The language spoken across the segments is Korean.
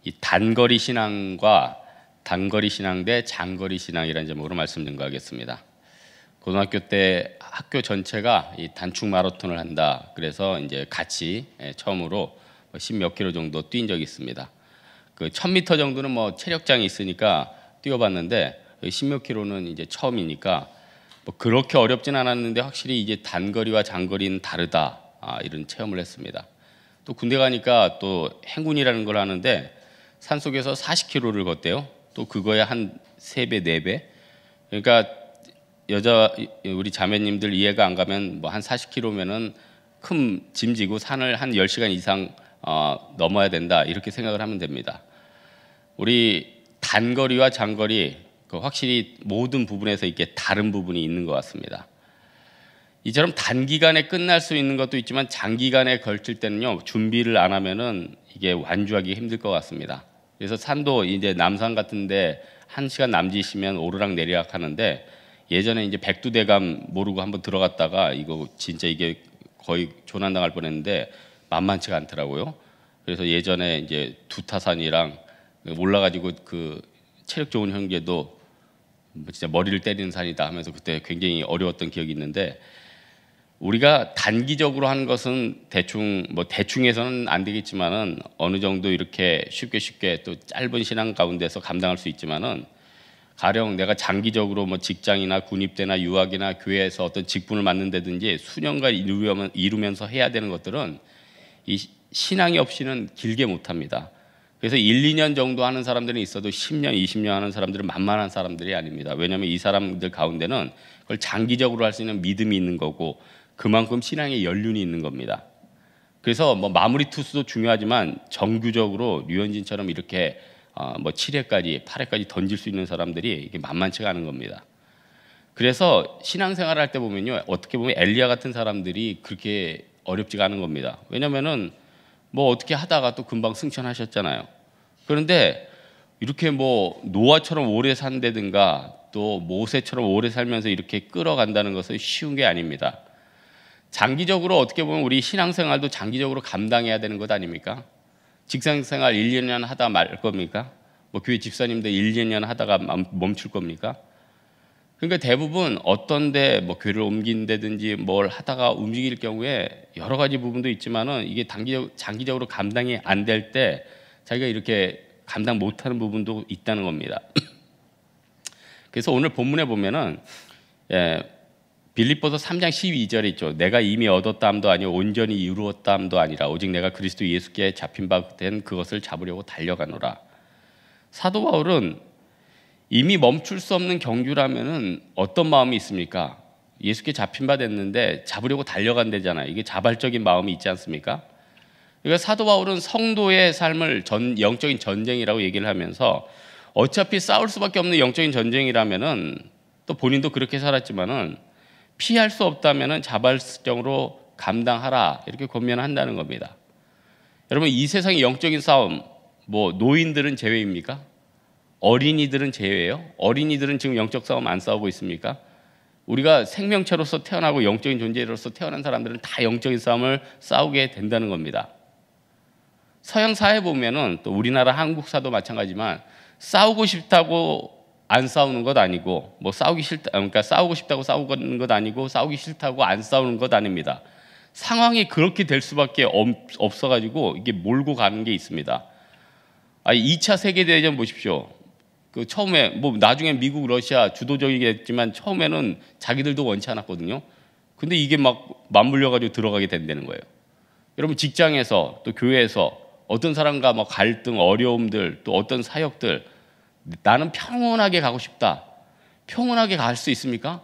이 단거리 신앙과 단거리 신앙 대 장거리 신앙이라는 제목으로 말씀 증거하겠습니다. 고등학교 때 학교 전체가 이 단축 마라톤을 한다. 그래서 이제 같이 처음으로 10몇 킬로 정도 뛴 적이 있습니다. 그 1000m 정도는 뭐 체력장이 있으니까 뛰어봤는데 10몇 킬로는 이제 처음이니까 뭐 그렇게 어렵진 않았는데 확실히 이제 단거리와 장거리는 다르다. 이런 체험을 했습니다. 또 군대 가니까 또 행군이라는 걸 하는데 산속에서 40km를 걷대요. 또 그거에 한 3배, 4배. 그러니까 우리 자매님들 이해가 안 가면 뭐 한 40km면은 큰 짐 지고 산을 한 10시간 이상 넘어야 된다. 이렇게 생각을 하면 됩니다. 우리 단거리와 장거리 확실히 모든 부분에서 이렇게 다른 부분이 있는 것 같습니다. 이처럼 단기간에 끝날 수 있는 것도 있지만 장기간에 걸칠 때는요, 준비를 안 하면은 이게 완주하기 힘들 것 같습니다. 그래서 산도 이제 남산 같은데 1시간 남짓이면 오르락 내리락 하는데 예전에 이제 백두대감 모르고 한번 들어갔다가 이거 진짜 이게 거의 조난당할 뻔했는데 만만치가 않더라고요. 그래서 예전에 이제 두타산이랑 올라가지고 그 체력 좋은 형제도 진짜 머리를 때리는 산이다 하면서 그때 굉장히 어려웠던 기억이 있는데 우리가 단기적으로 하는 것은 대충해서는 안 되겠지만은 어느 정도 이렇게 쉽게 또 짧은 신앙 가운데서 감당할 수 있지만은 가령 내가 장기적으로 뭐 직장이나 군입대나 유학이나 교회에서 어떤 직분을 맡는다든지 수년간 이루면서 해야 되는 것들은 이 신앙이 없이는 길게 못 합니다. 그래서 1, 2년 정도 하는 사람들은 있어도 10년, 20년 하는 사람들은 만만한 사람들이 아닙니다. 왜냐하면 이 사람들 가운데는 그걸 장기적으로 할 수 있는 믿음이 있는 거고 그만큼 신앙의 연륜이 있는 겁니다. 그래서 뭐 마무리 투수도 중요하지만 정규적으로 류현진처럼 이렇게 뭐 7회까지, 8회까지 던질 수 있는 사람들이 이게 만만치가 않은 겁니다. 그래서 신앙생활을 할 때 보면요, 어떻게 보면 엘리야 같은 사람들이 그렇게 어렵지가 않은 겁니다. 왜냐면은 뭐 어떻게 하다가 또 금방 승천하셨잖아요. 그런데 이렇게 뭐 노아처럼 오래 산다든가 또 모세처럼 오래 살면서 이렇게 끌어간다는 것은 쉬운 게 아닙니다. 장기적으로 어떻게 보면 우리 신앙생활도 장기적으로 감당해야 되는 것 아닙니까? 직장생활 1, 2년 하다 말 겁니까? 뭐 교회 집사님들 1, 2년 하다가 멈출 겁니까? 그러니까 대부분 어떤데 뭐 교회를 옮긴다든지 뭘 하다가 움직일 경우에 여러 가지 부분도 있지만은 이게 장기적으로 감당이 안 될 때 자기가 이렇게 감당 못하는 부분도 있다는 겁니다. 그래서 오늘 본문에 보면은 빌립보서 3장 12절에 있죠. 내가 이미 얻었다함도 아니요 온전히 이루었다함도 아니라 오직 내가 그리스도 예수께 잡힌 바 된 그것을 잡으려고 달려가노라. 사도 바울은 이미 멈출 수 없는 경주라면은 어떤 마음이 있습니까? 예수께 잡힌 바 됐는데 잡으려고 달려간다잖아요. 이게 자발적인 마음이 있지 않습니까? 그러니까 사도 바울은 성도의 삶을 영적인 전쟁이라고 얘기를 하면서 어차피 싸울 수밖에 없는 영적인 전쟁이라면은 또 본인도 그렇게 살았지만은 피할 수 없다면은 자발적으로 감당하라 이렇게 권면한다는 겁니다. 여러분 이 세상의 영적인 싸움 뭐 노인들은 제외입니까? 어린이들은 제외예요? 어린이들은 지금 영적 싸움 안 싸우고 있습니까? 우리가 생명체로서 태어나고 영적인 존재로서 태어난 사람들은 다 영적인 싸움을 싸우게 된다는 겁니다. 서양 사회 보면은 또 우리나라 한국사도 마찬가지지만 싸우고 싶다고 안 싸우는 것 아니고 뭐 그러니까 싸우고 싶다고 싸우는 것 아니고 싸우기 싫다고 안 싸우는 것 아닙니다. 상황이 그렇게 될 수밖에 없어가지고 이게 몰고 가는 게 있습니다. 2차 세계대전 보십시오. 그 처음에 뭐 나중에 미국, 러시아 주도적이겠지만 처음에는 자기들도 원치 않았거든요. 근데 이게 막 맞물려가지고 들어가게 된다는 거예요. 여러분 직장에서 또 교회에서 어떤 사람과 뭐 갈등, 어려움들 또 어떤 사역들 나는 평온하게 가고 싶다. 평온하게 갈 수 있습니까?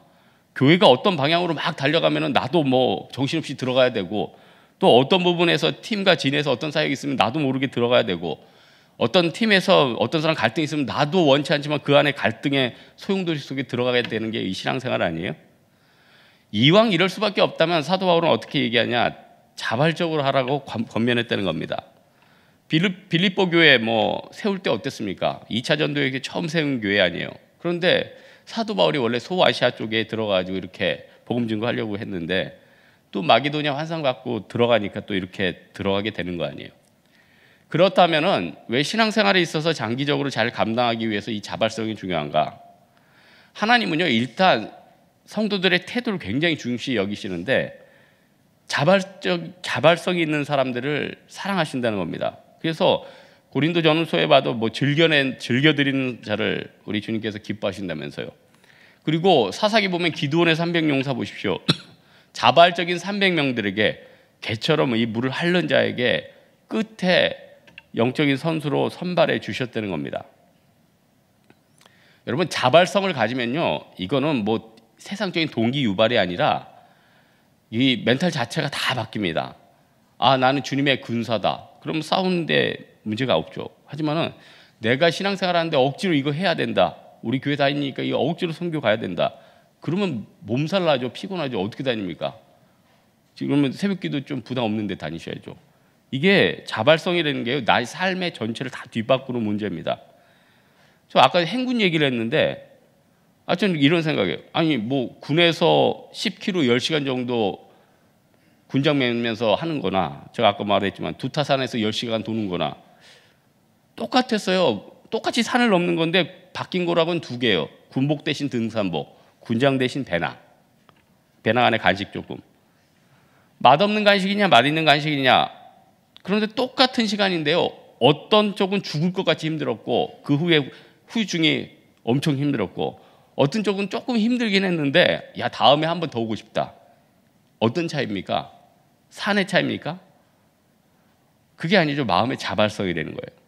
교회가 어떤 방향으로 막 달려가면은 나도 뭐 정신없이 들어가야 되고 또 어떤 부분에서 팀과 진에서 어떤 사역이 있으면 나도 모르게 들어가야 되고 어떤 팀에서 어떤 사람 갈등이 있으면 나도 원치 않지만 그 안에 갈등의 소용돌이 속에 들어가게 되는 게 이 신앙생활 아니에요? 이왕 이럴 수밖에 없다면 사도 바울은 어떻게 얘기하냐? 자발적으로 하라고 권면했다는 겁니다. 빌립보 교회 뭐 세울 때 어땠습니까? 2차 전도회 처음 세운 교회 아니에요. 그런데 사도 바울이 원래 소아시아 쪽에 들어가지고 이렇게 복음 증거하려고 했는데 또 마게도냐 환상 받고 들어가니까 또 이렇게 들어가게 되는 거 아니에요. 그렇다면은 왜 신앙생활에 있어서 장기적으로 잘 감당하기 위해서 이 자발성이 중요한가? 하나님은요, 일단 성도들의 태도를 굉장히 중시 여기시는데 자발성이 있는 사람들을 사랑하신다는 겁니다. 그래서 고린도 전후서에 봐도 뭐 즐겨드리는 자를 우리 주님께서 기뻐하신다면서요. 그리고 사사기 보면 기드온의 300용사 보십시오. 자발적인 300명들에게 개처럼 이 물을 핥는 자에게 끝에 영적인 선수로 선발해 주셨다는 겁니다. 여러분, 자발성을 가지면요, 이거는 뭐 세상적인 동기 유발이 아니라 이 멘탈 자체가 다 바뀝니다. 아, 나는 주님의 군사다. 그럼 싸우는데 문제가 없죠. 하지만은 내가 신앙생활 하는데 억지로 이거 해야 된다. 우리 교회 다니니까 이거 억지로 선교 가야 된다. 그러면 몸살 나죠. 피곤하죠. 어떻게 다닙니까? 지금은 새벽기도 좀 부담 없는데 다니셔야죠. 이게 자발성이라는 게 나의 삶의 전체를 다 뒷바꾸는 문제입니다. 저 아까 행군 얘기를 했는데 저는 이런 생각이에요. 아니 뭐 군에서 10km 10시간 정도 군장 매면서 하는 거나 제가 아까 말했지만 두타산에서 10시간 도는 거나 똑같았어요. 똑같이 산을 넘는 건데 바뀐 거라고는 두 개예요. 군복 대신 등산복, 군장 대신 배낭. 배낭 안에 간식 조금. 맛없는 간식이냐 맛있는 간식이냐. 그런데 똑같은 시간인데요. 어떤 쪽은 죽을 것 같이 힘들었고 그 후에 후유증이 엄청 힘들었고 어떤 쪽은 조금 힘들긴 했는데 야 다음에 한 번 더 오고 싶다. 어떤 차이입니까? 산의 차이입니까? 그게 아니죠. 마음의 자발성이 되는 거예요.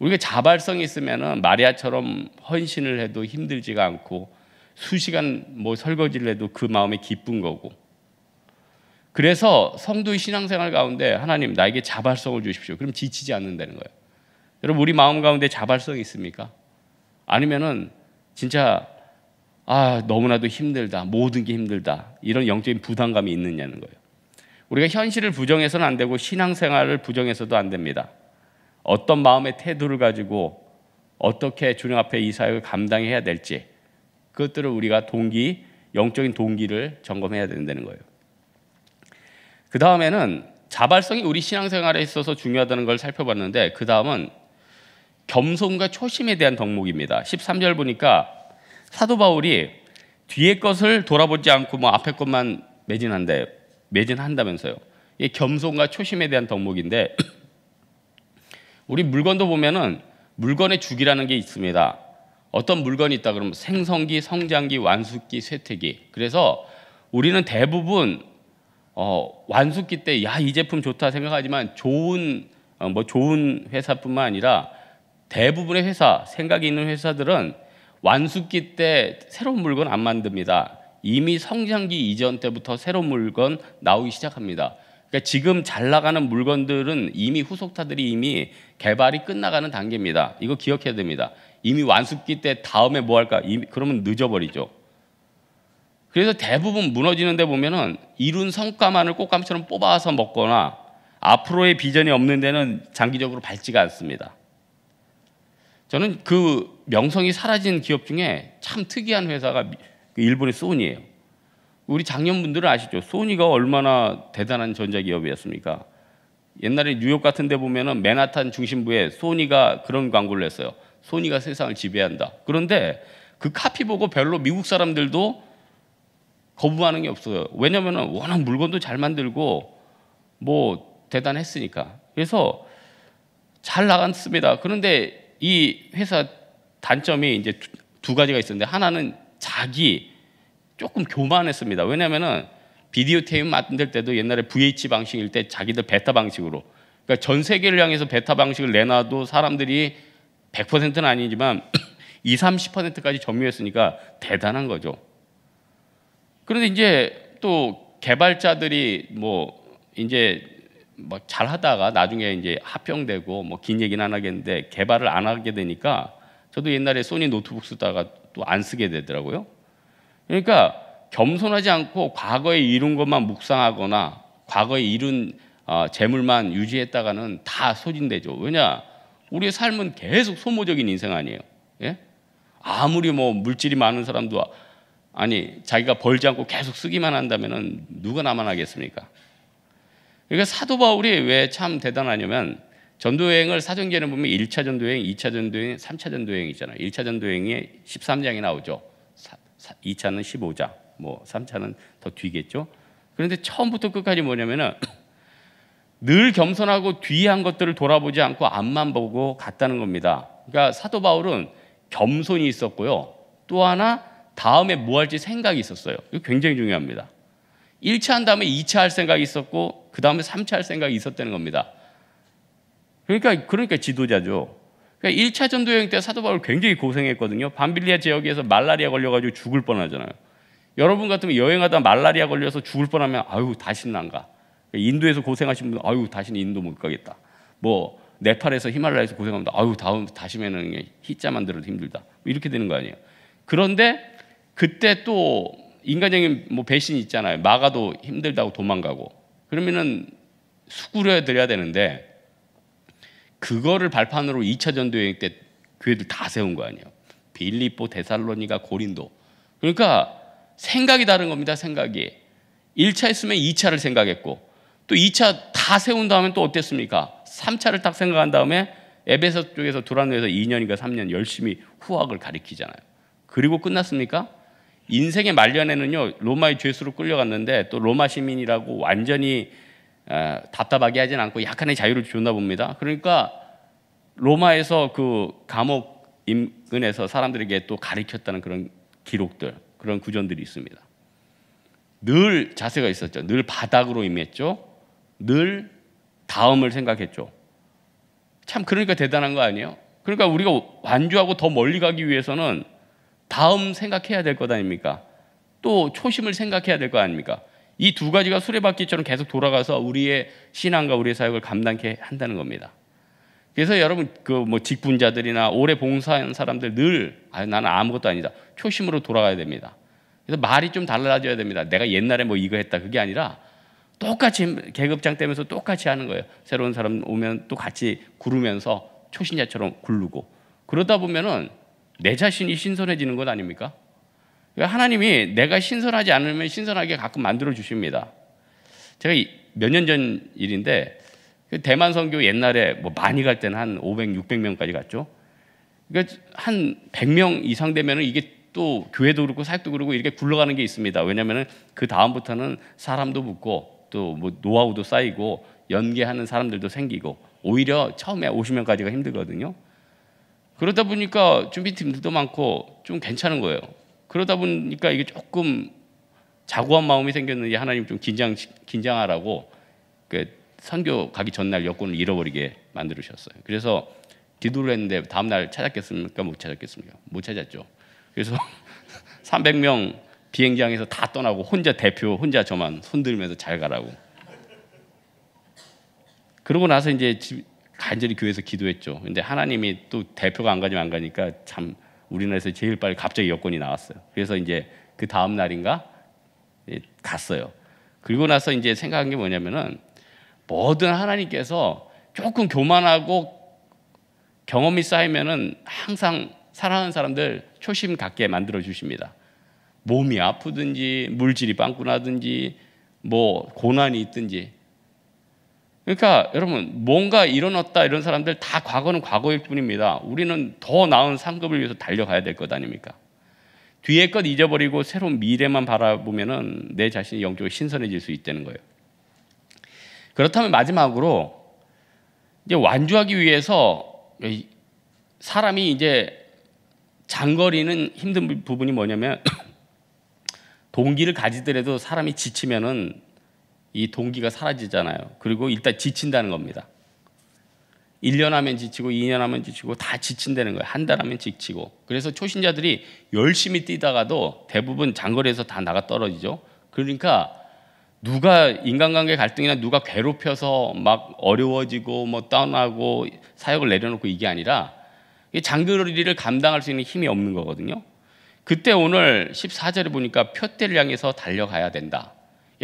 우리가 자발성이 있으면은 마리아처럼 헌신을 해도 힘들지가 않고 수시간 뭐 설거지를 해도 그 마음이 기쁜 거고. 그래서 성도의 신앙생활 가운데 하나님 나에게 자발성을 주십시오. 그럼 지치지 않는다는 거예요. 여러분 우리 마음 가운데 자발성이 있습니까? 아니면은 진짜 너무나도 힘들다. 모든 게 힘들다. 이런 영적인 부담감이 있느냐는 거예요. 우리가 현실을 부정해서는 안 되고 신앙생활을 부정해서도 안 됩니다. 어떤 마음의 태도를 가지고 어떻게 주님 앞에 이 사역을 감당해야 될지 그것들을 우리가 영적인 동기를 점검해야 된다는 거예요. 그 다음에는 자발성이 우리 신앙생활에 있어서 중요하다는 걸 살펴봤는데 그 다음은 겸손과 초심에 대한 덕목입니다. 13절 보니까 사도 바울이 뒤에 것을 돌아보지 않고 뭐 앞에 것만 매진한다면서요. 이게 겸손과 초심에 대한 덕목인데 우리 물건도 보면은 물건의 주기라는 게 있습니다. 어떤 물건이 있다 그러면 생성기, 성장기, 완숙기, 쇠퇴기. 그래서 우리는 대부분 완숙기 때 이 제품 좋다 생각하지만 좋은 회사뿐만 아니라 대부분의 회사, 생각이 있는 회사들은 완숙기 때 새로운 물건 안 만듭니다. 이미 성장기 이전 때부터 새로운 물건 나오기 시작합니다. 그러니까 지금 잘 나가는 물건들은 이미 후속타들이 이미 개발이 끝나가는 단계입니다. 이거 기억해야 됩니다. 이미 완숙기 때 다음에 뭐 할까? 그러면 늦어버리죠. 그래서 대부분 무너지는 데 보면은 이룬 성과만을 꽃감처럼 뽑아서 먹거나 앞으로의 비전이 없는 데는 장기적으로 밝지가 않습니다. 저는 그 명성이 사라진 기업 중에 참 특이한 회사가 일본의 소니예요. 우리 장년분들은 아시죠? 소니가 얼마나 대단한 전자기업이었습니까? 옛날에 뉴욕 같은 데 보면은 맨하탄 중심부에 소니가 그런 광고를 했어요. 소니가 세상을 지배한다. 그런데 그 카피 보고 별로 미국 사람들도 거부 반응이 없어요. 왜냐면은 워낙 물건도 잘 만들고 뭐 대단했으니까. 그래서 잘 나갔습니다. 그런데 이 회사 단점이 이제 두 가지가 있었는데 하나는 조금 교만했습니다. 왜냐면은 비디오 테이프 만들 때도 옛날에 VH 방식일 때 자기들 베타 방식으로 그러니까 전 세계를 향해서 베타 방식을 내놔도 사람들이 100%는 아니지만 20, 30%까지 점유했으니까 대단한 거죠. 그런데 이제 또 개발자들이 잘 하다가 나중에 이제 합병되고 긴 얘기는 안 하겠는데 개발을 안 하게 되니까 저도 옛날에 소니 노트북 쓰다가 또 안 쓰게 되더라고요. 그러니까 겸손하지 않고 과거에 이룬 것만 묵상하거나 과거에 이룬 재물만 유지했다가는 다 소진되죠. 왜냐? 우리의 삶은 계속 소모적인 인생 아니에요. 예? 아무리 물질이 많은 사람도 자기가 벌지 않고 계속 쓰기만 한다면은 누가 나만 하겠습니까? 그러니까 사도 바울이 왜 참 대단하냐면 전도여행을 사도행전에 보면 1차 전도여행, 2차 전도여행, 3차 전도여행 있잖아요. 1차 전도여행에 13장이 나오죠. 2차는 15장, 뭐 3차는 더 뒤겠죠. 그런데 처음부터 끝까지 뭐냐면은 늘 겸손하고 뒤한 것들을 돌아보지 않고 앞만 보고 갔다는 겁니다. 그러니까 사도 바울은 겸손이 있었고요. 또 하나 다음에 뭐 할지 생각이 있었어요. 이거 굉장히 중요합니다. 1차 한 다음에 2차 할 생각이 있었고 그 다음에 3차 할 생각이 있었다는 겁니다. 그러니까 지도자죠. 그러니까 1차 전도여행 때 사도 바울 굉장히 고생했거든요. 밤빌리아 지역에서 말라리아 걸려가지고 죽을 뻔하잖아요. 여러분 같으면 여행하다 말라리아 걸려서 죽을 뻔하면 아유 다시는 안 가. 인도에서 고생하신 분 아유 다시는 인도 못 가겠다. 뭐 네팔에서 히말라야에서 고생합니다. 아유 다시면은 히자 만들어도 힘들다. 이렇게 되는 거 아니에요. 그런데 그때 또 인간적인 뭐 배신이 있잖아요. 막아도 힘들다고 도망가고 그러면은 수구려 드려야 되는데 그거를 발판으로 2차 전도여행 때 교회들 다 세운 거 아니에요. 빌립보, 데살로니가, 고린도. 그러니까 생각이 다른 겁니다. 생각이 1차 했으면 2차를 생각했고 또 2차 다 세운 다음에 또 어땠습니까? 3차를 딱 생각한 다음에 에베소 쪽에서 두란노에서 2년인가 3년 열심히 후학을 가리키잖아요. 그리고 끝났습니까? 인생의 말년에는요 로마의 죄수로 끌려갔는데 또 로마 시민이라고 완전히 답답하게 하진 않고 약간의 자유를 줬나 봅니다. 그러니까 로마에서 그 감옥 인근에서 사람들에게 또 가르쳤다는 그런 기록들, 그런 구전들이 있습니다. 늘 자세가 있었죠. 늘 바닥으로 임했죠. 늘 다음을 생각했죠. 참 그러니까 대단한 거 아니에요? 그러니까 우리가 완주하고 더 멀리 가기 위해서는 다음 생각해야 될 것 아닙니까? 또 초심을 생각해야 될 거 아닙니까? 이 두 가지가 수레바퀴처럼 계속 돌아가서 우리의 신앙과 우리의 사역을 감당케 한다는 겁니다. 그래서 여러분 그 뭐 직분자들이나 오래 봉사한 사람들 늘 나는 아무것도 아니다. 초심으로 돌아가야 됩니다. 그래서 말이 좀 달라져야 됩니다. 내가 옛날에 뭐 이거 했다 그게 아니라 똑같이 계급장 떼면서 똑같이 하는 거예요. 새로운 사람 오면 또 같이 구르면서 초신자처럼 굴르고 그러다 보면은 내 자신이 신선해지는 것 아닙니까? 그러니까 하나님이 내가 신선하지 않으면 신선하게 가끔 만들어 주십니다. 제가 몇 년 전 일인데 대만 선교 옛날에 뭐 많이 갈 때는 한 500, 600명까지 갔죠. 그러니까 한 100명 이상 되면은 이게 또 교회도 그렇고 사역도 그렇고 이렇게 굴러가는 게 있습니다. 왜냐면은 그 다음부터는 사람도 붙고 또 뭐 노하우도 쌓이고 연계하는 사람들도 생기고 오히려 처음에 50명까지가 힘들거든요. 그러다 보니까 준비팀들도 많고 좀 괜찮은 거예요. 그러다 보니까 이게 조금 자고한 마음이 생겼는지 하나님 좀 긴장하라고 그 선교 가기 전날 여권을 잃어버리게 만들으셨어요. 그래서 기도를 했는데 다음 날 찾았겠습니까? 못 찾았겠습니까? 못 찾았죠. 그래서 300명 비행장에서 다 떠나고 혼자 대표 혼자 저만 손들면서 잘 가라고. 그러고 나서 이제 간절히 교회에서 기도했죠. 근데 하나님이 또 대표가 안 가니까 참 우리나라에서 제일 빨리 갑자기 여권이 나왔어요. 그래서 이제 그 다음 날인가 갔어요. 그리고 나서 이제 생각한 게 뭐냐면은 뭐든 하나님께서 조금 교만하고 경험이 쌓이면은 항상 사랑하는 사람들 초심 갖게 만들어 주십니다. 몸이 아프든지 물질이 빵꾸나든지 뭐 고난이 있든지. 그러니까 여러분 뭔가 일어났다 이런 사람들 다 과거는 과거일 뿐입니다. 우리는 더 나은 상급을 위해서 달려가야 될 것 아닙니까? 뒤에 것 잊어버리고 새로운 미래만 바라보면은 내 자신이 영적으로 신선해질 수 있다는 거예요. 그렇다면 마지막으로 이제 완주하기 위해서 사람이 이제 장거리는 힘든 부분이 뭐냐면 동기를 가지더라도 사람이 지치면은 이 동기가 사라지잖아요. 그리고 일단 지친다는 겁니다. 1년 하면 지치고 2년 하면 지치고 다 지친다는 거예요. 한 달 하면 지치고. 그래서 초신자들이 열심히 뛰다가도 대부분 장거리에서 다 나가 떨어지죠. 그러니까 누가 인간관계 갈등이나 누가 괴롭혀서 막 어려워지고 뭐 떠나고 사역을 내려놓고 이게 아니라 장거리를 감당할 수 있는 힘이 없는 거거든요. 그때 오늘 14절에 보니까 표대를 향해서 달려가야 된다.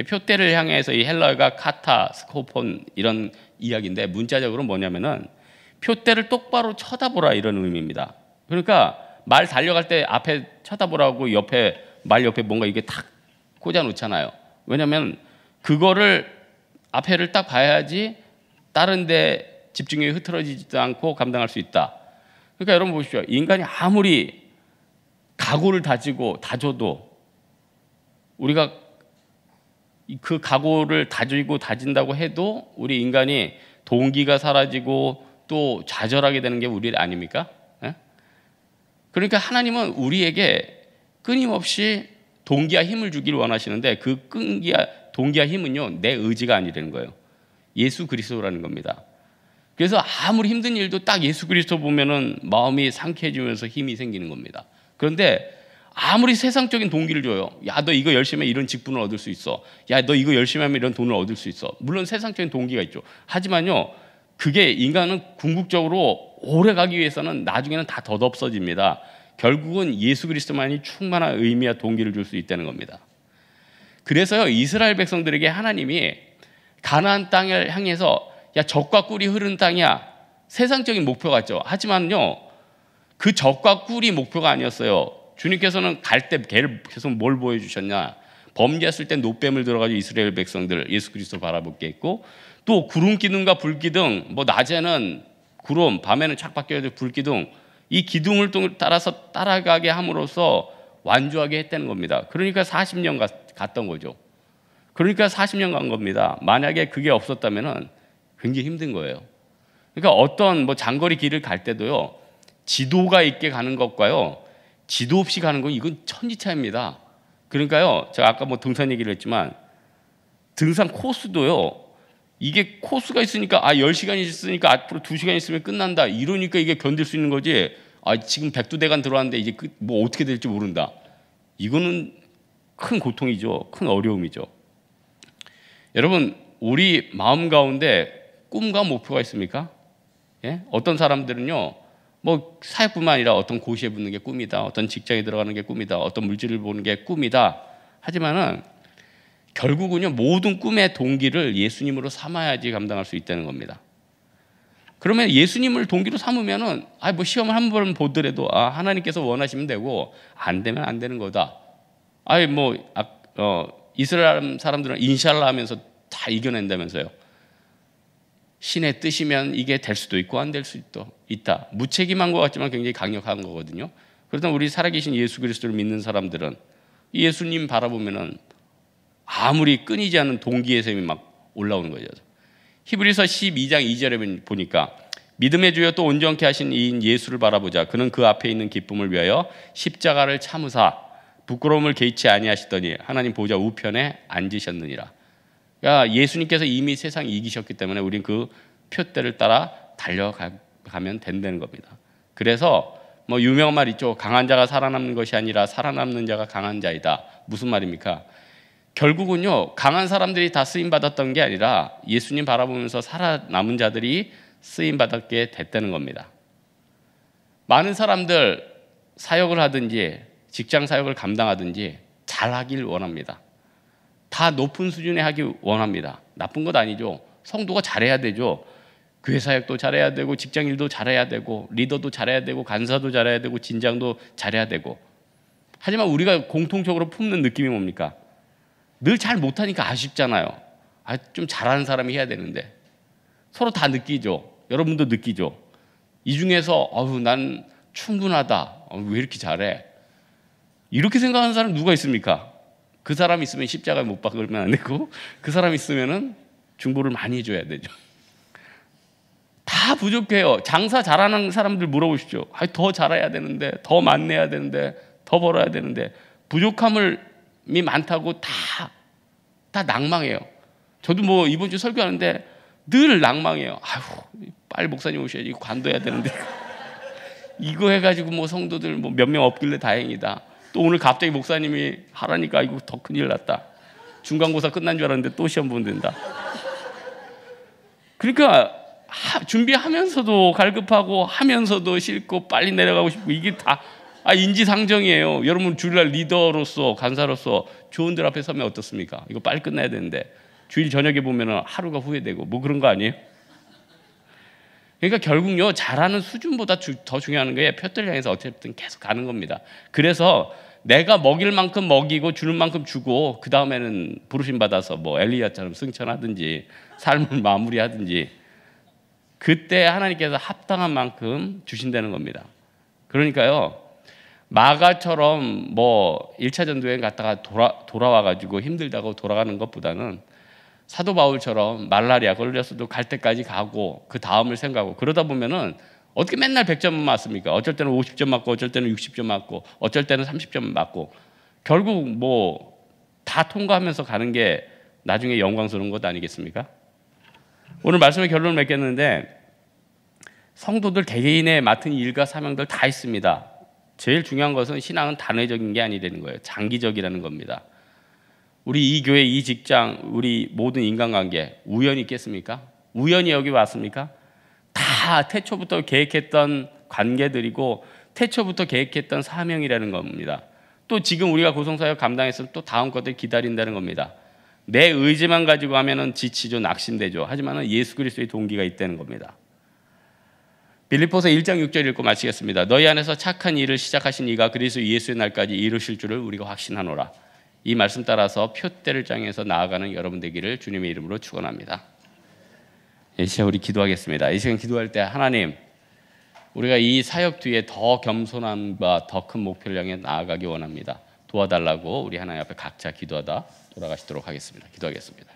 표대를 향해서 이 헬라어가 카타, 스코폰 이런 이야기인데 문자적으로 뭐냐면은 표대를 똑바로 쳐다보라 이런 의미입니다. 그러니까 말 달려갈 때 앞에 쳐다보라고 말 옆에 뭔가 이게 탁 꽂아 놓잖아요. 왜냐하면 그거를 앞에를 딱 봐야지 다른 데 집중력이 흐트러지지도 않고 감당할 수 있다. 그러니까 여러분 보십시오. 인간이 아무리 각오를 다져도 우리가 그 각오를 다지고 다진다고 해도 우리 인간이 동기가 사라지고 또 좌절하게 되는 게 우리 아닙니까? 예? 그러니까 하나님은 우리에게 끊임없이 동기와 힘을 주기를 원하시는데 그 동기와 힘은요, 내 의지가 아니라는 거예요. 예수 그리스도라는 겁니다. 그래서 아무리 힘든 일도 딱 예수 그리스도 보면은 마음이 상쾌해지면서 힘이 생기는 겁니다. 그런데 아무리 세상적인 동기를 줘요. 야, 너 이거 열심히 하면 이런 직분을 얻을 수 있어. 야, 너 이거 열심히 하면 이런 돈을 얻을 수 있어. 물론 세상적인 동기가 있죠. 하지만요, 그게 인간은 궁극적으로 오래 가기 위해서는 나중에는 다 덧없어집니다. 결국은 예수 그리스도만이 충만한 의미와 동기를 줄 수 있다는 겁니다. 그래서요, 이스라엘 백성들에게 하나님이 가나안 땅을 향해서 야, 젖과 꿀이 흐르는 땅이야. 세상적인 목표 같죠. 하지만요, 그 젖과 꿀이 목표가 아니었어요. 주님께서는 갈 때 계속 뭘 보여주셨냐? 범죄했을 때 노뱀을 들어가지고 이스라엘 백성들 예수 그리스도 바라보게 했고, 또 구름 기둥과 불 기둥, 뭐 낮에는 구름, 밤에는 착박해야 될 불 기둥, 이 기둥을 따라서 따라가게 함으로써 완주하게 했다는 겁니다. 그러니까 40년 갔던 거죠. 그러니까 40년 간 겁니다. 만약에 그게 없었다면은 굉장히 힘든 거예요. 그러니까 어떤 뭐 장거리 길을 갈 때도요, 지도가 있게 가는 것과요, 지도 없이 가는 건 이건 천지차이입니다. 그러니까요, 제가 아까 뭐 등산 얘기를 했지만 등산 코스도요, 이게 코스가 있으니까 10시간이 있으니까 앞으로 2시간 있으면 끝난다. 이러니까 이게 견딜 수 있는 거지. 지금 백두대간 들어왔는데 이제 뭐 어떻게 될지 모른다. 이거는 큰 고통이죠. 큰 어려움이죠. 여러분, 우리 마음 가운데 꿈과 목표가 있습니까? 예? 어떤 사람들은요, 뭐 사역뿐만 아니라 어떤 고시에 붙는 게 꿈이다, 어떤 직장에 들어가는 게 꿈이다, 어떤 물질을 보는 게 꿈이다. 하지만은 결국은요, 모든 꿈의 동기를 예수님으로 삼아야지 감당할 수 있다는 겁니다. 그러면 예수님을 동기로 삼으면은 뭐 시험을 한 번 보더라도 하나님께서 원하시면 되고 안 되면 안 되는 거다. 이스라엘 사람들은 인샬라 하면서 다 이겨낸다면서요. 신의 뜻이면 이게 될 수도 있고 안 될 수도 있다. 무책임한 것 같지만 굉장히 강력한 거거든요. 그러다 우리 살아계신 예수 그리스도를 믿는 사람들은 예수님 바라보면은 아무리 끊이지 않는 동기의 셈이 막 올라오는 거죠. 히브리서 12장 2절에 보니까 믿음의 주여 또 온전케 하신 이인 예수를 바라보자. 그는 그 앞에 있는 기쁨을 위하여 십자가를 참으사 부끄러움을 개의치 아니하시더니 하나님 보좌 우편에 앉으셨느니라. 그러니까 예수님께서 이미 세상 이기셨기 때문에 우리는 그 표대를 따라 달려가면 된다는 겁니다. 그래서 뭐 유명한 말 있죠. 강한 자가 살아남는 것이 아니라 살아남는 자가 강한 자이다. 무슨 말입니까? 결국은요, 강한 사람들이 다 쓰임받았던 게 아니라 예수님 바라보면서 살아남은 자들이 쓰임받게 됐다는 겁니다. 많은 사람들 사역을 하든지 직장 사역을 감당하든지 잘하길 원합니다. 다 높은 수준에 하기 원합니다. 나쁜 것 아니죠. 성도가 잘해야 되죠. 교회 사역도 잘해야 되고 직장일도 잘해야 되고 리더도 잘해야 되고 간사도 잘해야 되고 진장도 잘해야 되고. 하지만 우리가 공통적으로 품는 느낌이 뭡니까? 늘 잘 못하니까 아쉽잖아요. 좀 잘하는 사람이 해야 되는데. 서로 다 느끼죠. 여러분도 느끼죠. 이 중에서 난 충분하다. 왜 이렇게 잘해? 이렇게 생각하는 사람 누가 있습니까? 그 사람 있으면 십자가에 못 박으면 안 되고 그 사람 있으면은 중보를 많이 해줘야 되죠. 다 부족해요. 장사 잘하는 사람들 물어보십시오. 더 잘해야 되는데, 더 만내야 되는데, 더 벌어야 되는데 부족함이 많다고 다 낭망해요. 저도 뭐 이번 주 설교하는데 늘 낭망해요. 빨리 목사님 오셔야지. 이거 관둬야 되는데 이거 해가지고 뭐 성도들 뭐 몇 명 없길래 다행이다. 또 오늘 갑자기 목사님이 하라니까 이거 더 큰일 났다. 중간고사 끝난 줄 알았는데 또 시험 보면 된다. 그러니까 준비하면서도 갈급하고 하면서도 싫고 빨리 내려가고 싶고 이게 다 인지상정이에요. 여러분 주일날 리더로서 간사로서 교원들 앞에 서면 어떻습니까? 이거 빨리 끝내야 되는데 주일 저녁에 보면은 하루가 후회되고 뭐 그런 거 아니에요? 그러니까 결국요, 잘하는 수준보다 더 중요한 게 표대를 향해서 어쨌든 계속 가는 겁니다. 그래서 내가 먹일 만큼 먹이고 주는 만큼 주고 그 다음에는 부르심 받아서 뭐 엘리야처럼 승천하든지 삶을 마무리하든지 그때 하나님께서 합당한 만큼 주신다는 겁니다. 그러니까요, 마가처럼 뭐 1차 전도여행 갔다가 돌아와가지고 힘들다고 돌아가는 것보다는 사도 바울처럼 말라리아 걸렸어도 갈 때까지 가고 그 다음을 생각하고 그러다 보면은 어떻게 맨날 100점 맞습니까? 어쩔 때는 50점 맞고 어쩔 때는 60점 맞고 어쩔 때는 30점 맞고 결국 뭐 다 통과하면서 가는 게 나중에 영광스러운 것 아니겠습니까? 오늘 말씀의 결론을 맺겠는데 성도들 개개인의 맡은 일과 사명들 다 있습니다. 제일 중요한 것은 신앙은 단회적인 게 아니라는 거예요. 장기적이라는 겁니다. 우리 이 교회, 이 직장, 우리 모든 인간관계 우연이 있겠습니까? 우연히 여기 왔습니까? 다 태초부터 계획했던 관계들이고 태초부터 계획했던 사명이라는 겁니다. 또 지금 우리가 고성사역 감당했으면 또 다음 것들 기다린다는 겁니다. 내 의지만 가지고 하면은 지치죠, 낙심되죠. 하지만 예수 그리스도의 동기가 있다는 겁니다. 빌립보서 1장 6절 읽고 마치겠습니다. 너희 안에서 착한 일을 시작하신 이가 그리스도 예수의 날까지 이루실 줄을 우리가 확신하노라. 이 말씀 따라서 표대를 향해서 나아가는 여러분 되기를 주님의 이름으로 축원합니다. 이 시간 우리 기도하겠습니다. 이 시간 기도할 때 하나님, 우리가 이 사역 뒤에 더 겸손함과 더 큰 목표를 향해 나아가기 원합니다. 도와달라고 우리 하나님 앞에 각자 기도하다 돌아가시도록 하겠습니다. 기도하겠습니다.